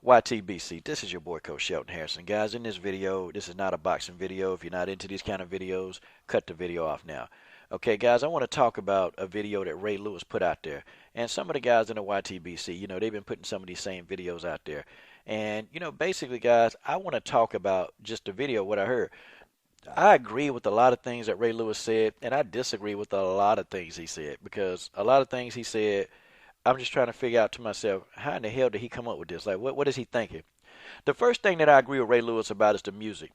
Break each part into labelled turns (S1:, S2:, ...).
S1: YTBC, this is your boy Coach Shelton Harrison. Guys, in this video, this is not a boxing video. If you're not into these kind of videos, cut the video off now. Okay, guys, I want to talk about a video that Ray Lewis put out there. And some of the guys in the YTBC, they've been putting some of these same videos out there. And, basically, guys, I want to talk about just the video, what I heard. I agree with a lot of things that Ray Lewis said, and I disagree with a lot of things he said, because a lot of things he said, I'm just trying to figure out to myself, how in the hell did he come up with this? Like, what is he thinking? The first thing that I agree with Ray Lewis about is the music.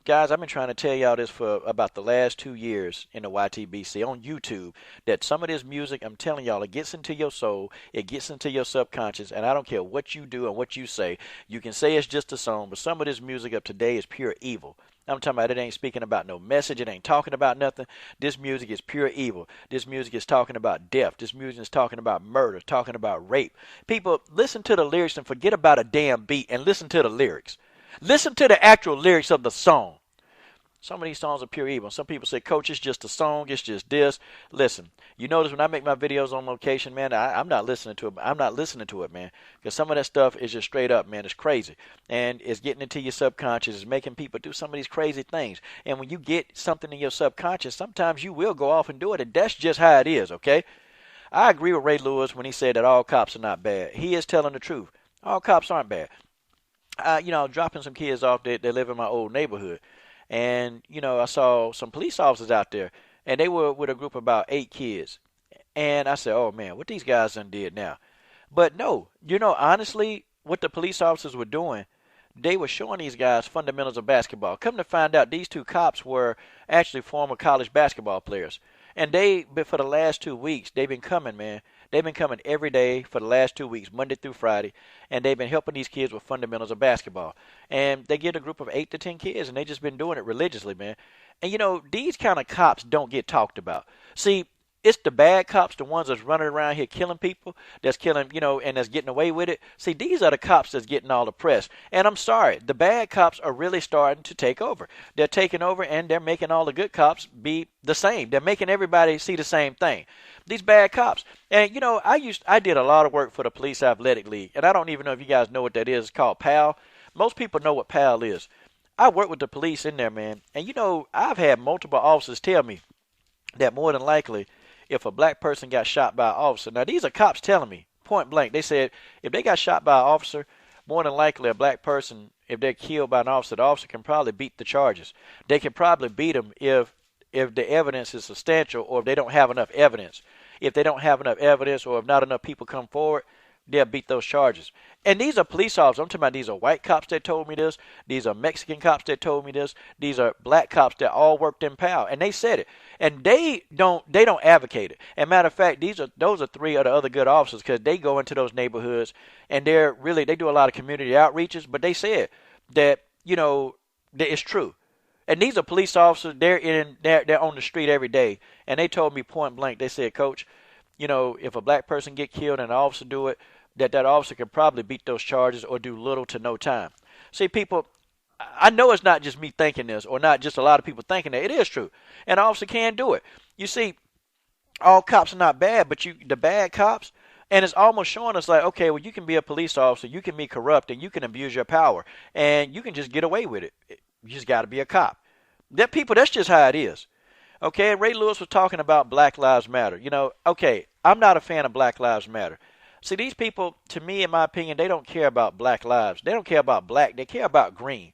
S1: Guys, I've been trying to tell y'all this for about the last 2 years in the YTBC on YouTube, that some of this music, I'm telling y'all, it gets into your soul, it gets into your subconscious, and I don't care what you do and what you say. You can say it's just a song, but some of this music of today is pure evil. I'm talking about it ain't speaking about no message. It ain't talking about nothing. This music is pure evil. This music is talking about death. This music is talking about murder, talking about rape. People, listen to the lyrics and forget about a damn beat and listen to the lyrics. Listen to the actual lyrics of the song. Some of these songs are pure evil. Some people say, Coach, it's just a song. It's just this. Listen, you notice when I make my videos on location, man, I'm not listening to it. I'm not listening to it, man, because some of that stuff is just straight up, man. It's crazy. And it's getting into your subconscious. It's making people do some of these crazy things. And when you get something in your subconscious, sometimes you will go off and do it. And that's just how it is, okay? I agree with Ray Lewis when he said that all cops are not bad. He is telling the truth. All cops aren't bad. Dropping some kids off that live in my old neighborhood. And, I saw some police officers out there, and they were with a group of about 8 kids. And I said, oh, man, what these guys done did now? But no, honestly, what the police officers were doing, they were showing these guys fundamentals of basketball. Come to find out, these 2 cops were actually former college basketball players. And for the last 2 weeks, they've been coming, man. They've been coming every day for the last 2 weeks, Monday through Friday, and they've been helping these kids with fundamentals of basketball. And they get a group of 8 to 10 kids, and they just been doing it religiously, man. And, these kind of cops don't get talked about. See, it's the bad cops, the ones that's running around here killing people, that's killing, and that's getting away with it. See, these are the cops that's getting all the press. And I'm sorry, the bad cops are really starting to take over. They're taking over, and they're making all the good cops be the same. They're making everybody see the same thing. These bad cops. And, I did a lot of work for the Police Athletic League, and I don't even know if you guys know what that is. It's called PAL. Most people know what PAL is. I work with the police in there, man. And, I've had multiple officers tell me that more than likely, if a black person got shot by an officer, now these are cops telling me, point blank, they said if they got shot by an officer, more than likely a black person, if they're killed by an officer, the officer can probably beat the charges. They can probably beat them if the evidence is substantial or if they don't have enough evidence. If they don't have enough evidence or if not enough people come forward, they'll beat those charges. And these are police officers. I'm talking about these are white cops that told me this. These are Mexican cops that told me this. These are black cops that all worked in PAL. And they said it. And they don't advocate it. And matter of fact, those are 3 of the other good officers because they go into those neighborhoods and they do a lot of community outreaches. But they said that, that it's true. And these are police officers. They're on the street every day. And they told me point blank, they said, Coach, if a black person get killed and an officer do it, that officer can probably beat those charges or do little to no time. See, people, I know it's not just me thinking this or not just a lot of people thinking that. It is true. An officer can do it. You see, all cops are not bad, but the bad cops, and it's almost showing us like, okay, well, you can be a police officer, you can be corrupt, and you can abuse your power, and you can just get away with it. You just got to be a cop. That's just how it is. Okay, Ray Lewis was talking about Black Lives Matter. Okay, I'm not a fan of Black Lives Matter. See, these people, to me, in my opinion, they don't care about black lives. They don't care about black. They care about green.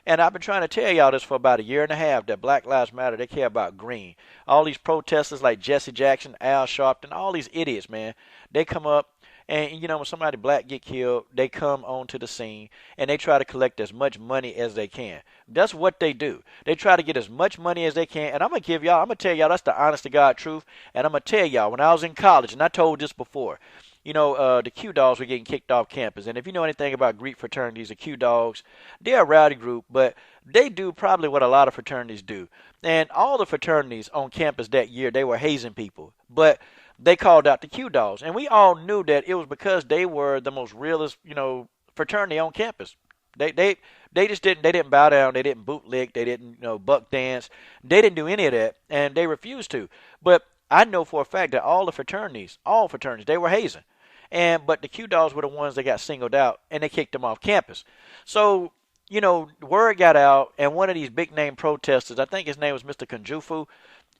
S1: And I've been trying to tell y'all this for about 1.5 years, that Black Lives Matter, they care about green. All these protesters like Jesse Jackson, Al Sharpton, all these idiots, man, they come up and, when somebody black get killed, they come onto the scene and they try to collect as much money as they can. That's what they do. They try to get as much money as they can. And I'm going to tell y'all, that's the honest to God truth. And I'm going to tell y'all, when I was in college, and I told this before, the Q Dogs were getting kicked off campus. And if you know anything about Greek fraternities, the Q Dogs, they're a rowdy group, but they do probably what a lot of fraternities do. And all the fraternities on campus that year, they were hazing people. But they called out the Q Dogs. And we all knew that it was because they were the most realest, fraternity on campus. They just didn't bow down. They didn't bootlick. They didn't, buck dance. They didn't do any of that. And they refused to. But I know for a fact that all fraternities, they were hazing. But the Q Dogs were the ones that got singled out, and they kicked them off campus. So, word got out, and one of these big name protesters, I think his name was Mr. Kunjufu,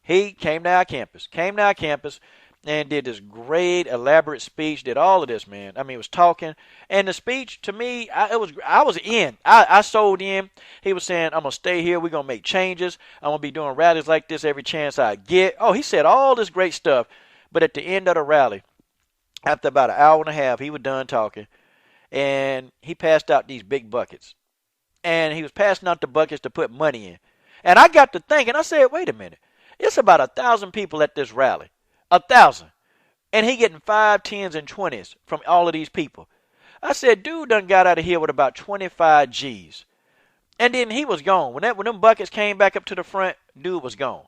S1: he came to our campus, and did this great elaborate speech, did all of this, man. I mean, he was talking, and the speech to me, I was in. I sold in. He was saying, I'm gonna stay here, we're gonna make changes, I'm gonna be doing rallies like this every chance I get. Oh, he said all this great stuff, but at the end of the rally, after about an hour and a half, he was done talking, and he passed out these big buckets. And he was passing out the buckets to put money in. And I got to thinking, I said, wait a minute. It's about 1,000 people at this rally. 1,000. And he getting 5, 10s, and 20s from all of these people. I said, dude done got out of here with about 25 G's. And then he was gone. When them buckets came back up to the front, dude was gone.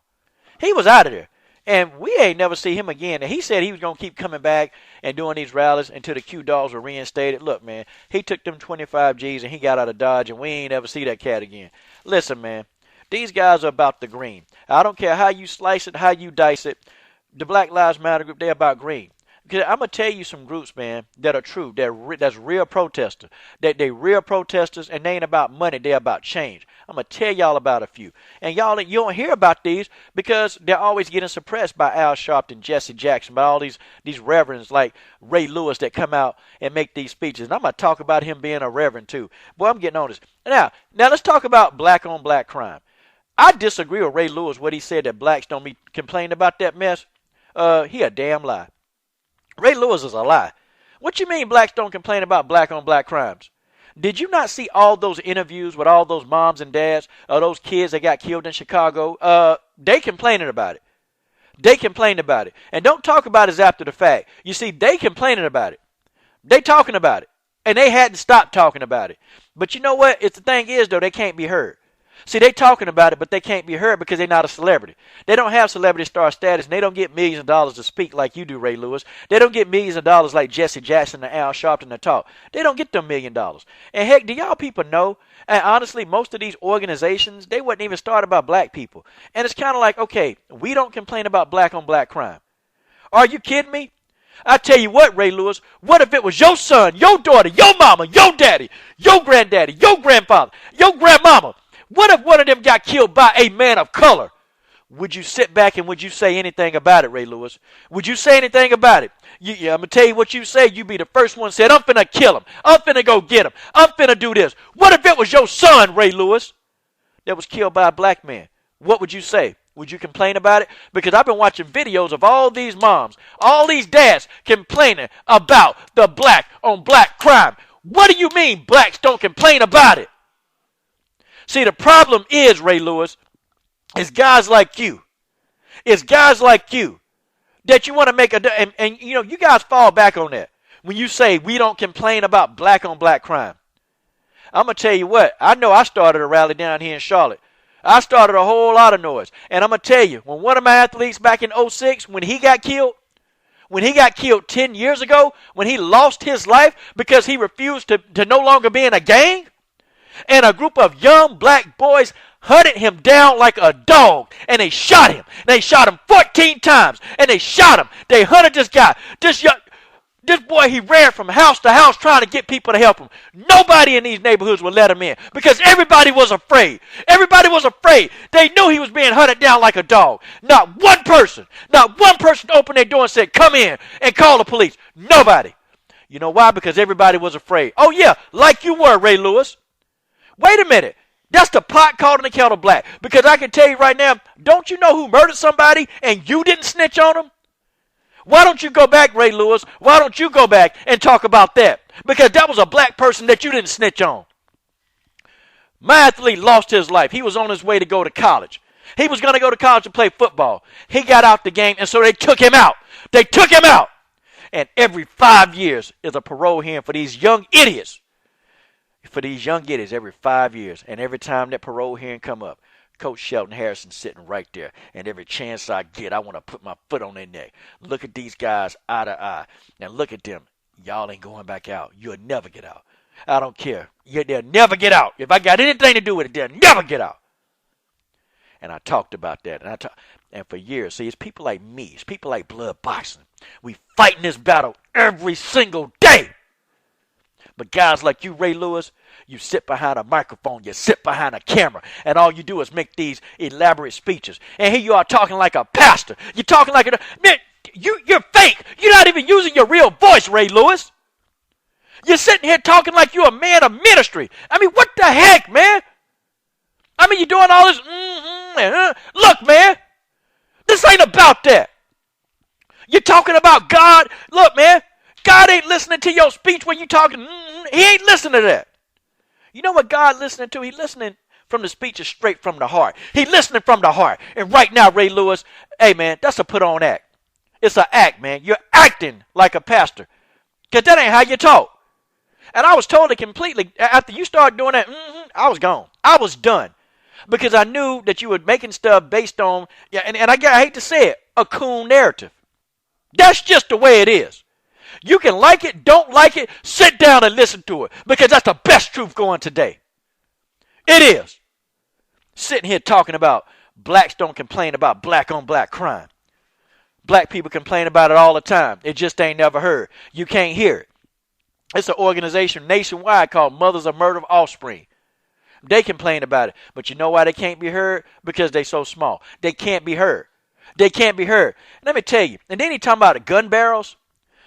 S1: He was out of there. And we ain't never see him again. And he said he was going to keep coming back and doing these rallies until the Q Dogs were reinstated. Look, man, he took them 25 G's and he got out of Dodge, and we ain't ever see that cat again. Listen, man, these guys are about the green. I don't care how you slice it, how you dice it. The Black Lives Matter group, they're about green. Because I'm going to tell you some groups, man, that are true. That's real protesters. They real protesters, and they ain't about money. They're about change. I'm going to tell y'all about a few. And y'all, you don't hear about these because they're always getting suppressed by Al Sharpton, Jesse Jackson, by all these reverends like Ray Lewis that come out and make these speeches. And I'm going to talk about him being a reverend too. Boy, I'm getting on this. Now let's talk about black on black crime. I disagree with Ray Lewis, what he said that blacks don't be complaining about that mess. He a damn lie. Ray Lewis is a lie. What you mean blacks don't complain about black on black crimes? Did you not see all those interviews with all those moms and dads of those kids that got killed in Chicago? They complaining about it. They complained about it. And don't talk about it after the fact. You see, they complaining about it. They talking about it. And they hadn't stopped talking about it. But you know what? The thing is, though, they can't be heard. See, they talking about it, but they can't be heard because they're not a celebrity. They don't have celebrity star status, and they don't get millions of dollars to speak like you do, Ray Lewis. They don't get millions of dollars like Jesse Jackson and Al Sharpton to talk. They don't get them $1 million. And heck, do y'all people know? And honestly, most of these organizations, they wasn't even started by black people. And it's kind of like, okay, we don't complain about black on black crime. Are you kidding me? I tell you what, Ray Lewis, what if it was your son, your daughter, your mama, your daddy, your granddaddy, your grandfather, your grandmama? What if one of them got killed by a man of color? Would you sit back and would you say anything about it, Ray Lewis? Would you say anything about it? I'm going to tell you what you say. You be the first one said, I'm finna kill him. I'm finna go get him. I'm finna do this. What if it was your son, Ray Lewis, that was killed by a black man? What would you say? Would you complain about it? Because I've been watching videos of all these moms, all these dads complaining about the black on black crime. What do you mean blacks don't complain about it? See, the problem is, Ray Lewis, is guys like you. It's guys like you that you want to make and you guys fall back on that. When you say we don't complain about black on black crime. I'm going to tell you what, I know I started a rally down here in Charlotte. I started a whole lot of noise. And I'm going to tell you, when one of my athletes back in 2006, when he got killed 10 years ago, when he lost his life because he refused to no longer be in a gang, and a group of young black boys hunted him down like a dog, and they shot him. They shot him 14 times, and they shot him. They hunted this guy. This boy, he ran from house to house trying to get people to help him. Nobody in these neighborhoods would let him in because everybody was afraid. Everybody was afraid. They knew he was being hunted down like a dog. Not one person opened their door and said, come in and call the police. Nobody. You know why? Because everybody was afraid. Oh, yeah, like you were, Ray Lewis. Wait a minute. That's the pot calling the kettle black. Because I can tell you right now, don't you know who murdered somebody and you didn't snitch on them? Why don't you go back, Ray Lewis? Why don't you go back and talk about that? Because that was a black person that you didn't snitch on. My athlete lost his life. He was on his way to go to college. He was going to go to college and play football. He got out the game, and so they took him out. They took him out. And every 5 years is a parole hearing for these young idiots. Every 5 years. And every time that parole hearing come up, Coach Shelton Harrison sitting right there. And every chance I get, I want to put my foot on their neck. Look at these guys eye to eye. Now look at them. Y'all ain't going back out. You'll never get out. I don't care. They'll never get out. If I got anything to do with it, they'll never get out. And I talked about that. And for years, see, it's people like me, it's people like Blood Boxing. We fighting this battle every single day. But guys like you, Ray Lewis, you sit behind a microphone, you sit behind a camera, and all you do is make these elaborate speeches. And here you are talking like a pastor. You're talking like you're fake. You're not even using your real voice, Ray Lewis. You're sitting here talking like you're a man of ministry. I mean, what the heck, man? I mean, you're doing all this. Look, man, this ain't about that. You're talking about God. Look, man, God ain't listening to your speech when you're talking. He ain't listening to that. You know what God listening to? He listening from the speeches straight from the heart. He listening from the heart. And right now, Ray Lewis, hey, man, that's a put-on act. It's an act, man. You're acting like a pastor. Because that ain't how you talk. And I was told it completely. After you started doing that, I was gone. I was done. Because I knew that you were making stuff based on, and I hate to say it, a coon narrative. That's just the way it is. You can like it, don't like it, sit down and listen to it. Because that's the best truth going today. It is. Sitting here talking about blacks don't complain about black on black crime. Black people complain about it all the time. It just ain't never heard. You can't hear it. It's an organization nationwide called Mothers of Murder of Offspring. They complain about it. But you know why they can't be heard? Because they so small. They can't be heard. They can't be heard. Let me tell you. And then he talking about gun barrels.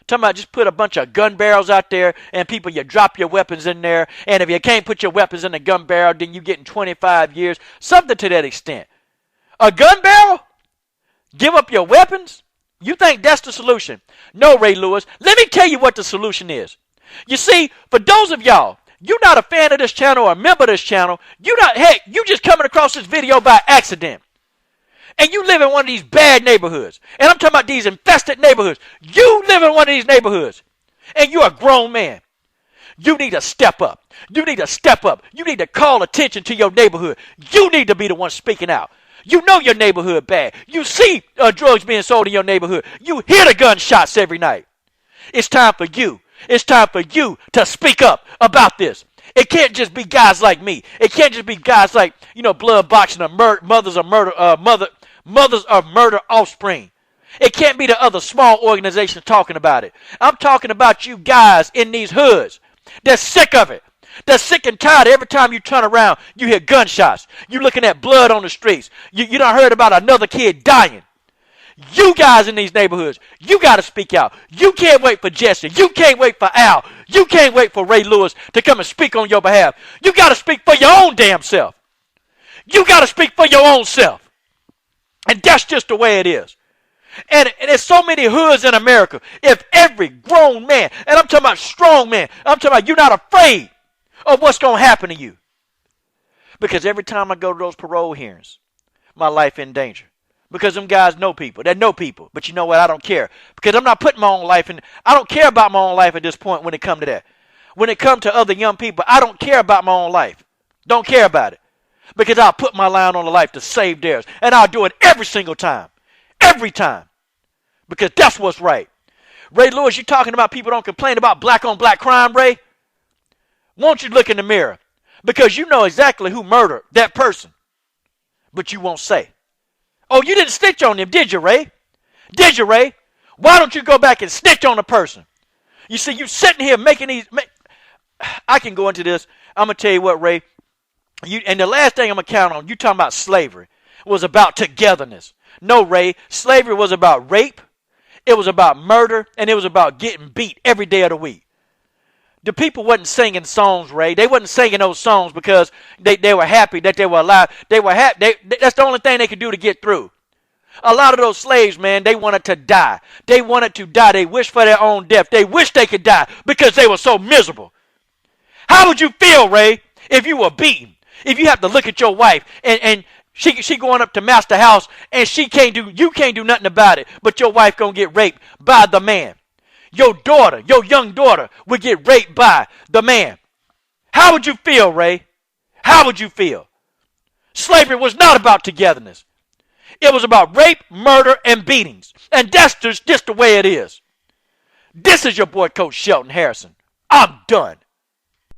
S1: Talking about just put a bunch of gun barrels out there and people, you drop your weapons in there. And if you can't put your weapons in the gun barrel, then you getting 25 years. Something to that extent. A gun barrel? Give up your weapons? You think that's the solution? No, Ray Lewis. Let me tell you what the solution is. You see, for those of y'all, you're not a fan of this channel or a member of this channel. You just coming across this video by accident. And you live in one of these bad neighborhoods. And I'm talking about these infested neighborhoods. You live in one of these neighborhoods. And you're a grown man. You need to step up. You need to step up. You need to call attention to your neighborhood. You need to be the one speaking out. You know your neighborhood bad. You see drugs being sold in your neighborhood. You hear the gunshots every night. It's time for you. It's time for you to speak up about this. It can't just be guys like me. It can't just be guys like, Blood Boxing or Mothers of Murder Offspring. It can't be the other small organizations talking about it. I'm talking about you guys in these hoods. They're sick of it. They're sick and tired. Every time you turn around, you hear gunshots. You're looking at blood on the streets. You done heard about another kid dying. You guys in these neighborhoods, you got to speak out. You can't wait for Jesse. You can't wait for Al. You can't wait for Ray Lewis to come and speak on your behalf. You got to speak for your own damn self. You got to speak for your own self. And that's just the way it is. And there's so many hoods in America. If every grown man, and I'm talking about strong man, I'm talking about you're not afraid of what's going to happen to you. Because every time I go to those parole hearings, my life in danger. Because them guys know people. They know people. But you know what? I don't care. Because I'm not putting my own life in. I don't care about my own life at this point when it comes to that. When it comes to other young people, I don't care about my own life. Don't care about it. Because I'll put my line on the life to save theirs. And I'll do it every single time. Every time. Because that's what's right. Ray Lewis, you talking about people don't complain about black on black crime, Ray? Won't you look in the mirror? Because you know exactly who murdered that person. But you won't say. Oh, you didn't snitch on them, did you, Ray? Did you, Ray? Why don't you go back and snitch on the person? You see, you sitting here making these. I can go into this. I'm going to tell you what, Ray. And the last thing I'm going to count on, you talking about slavery, was about togetherness. No, Ray. Slavery was about rape. It was about murder. And it was about getting beat every day of the week. The people wasn't singing songs, Ray. They wasn't singing those songs because they were happy that they were alive. They were happy. That's the only thing they could do to get through. A lot of those slaves, man, they wanted to die. They wanted to die. They wished for their own death. They wished they could die because they were so miserable. How would you feel, Ray, if you were beaten? If you have to look at your wife and she going up to master house and you can't do nothing about it, but your wife gonna get raped by the man. Your daughter, your young daughter, would get raped by the man. How would you feel, Ray? How would you feel? Slavery was not about togetherness. It was about rape, murder, and beatings. And that's just the way it is. This is your boy, Coach Shelton Harrison. I'm done.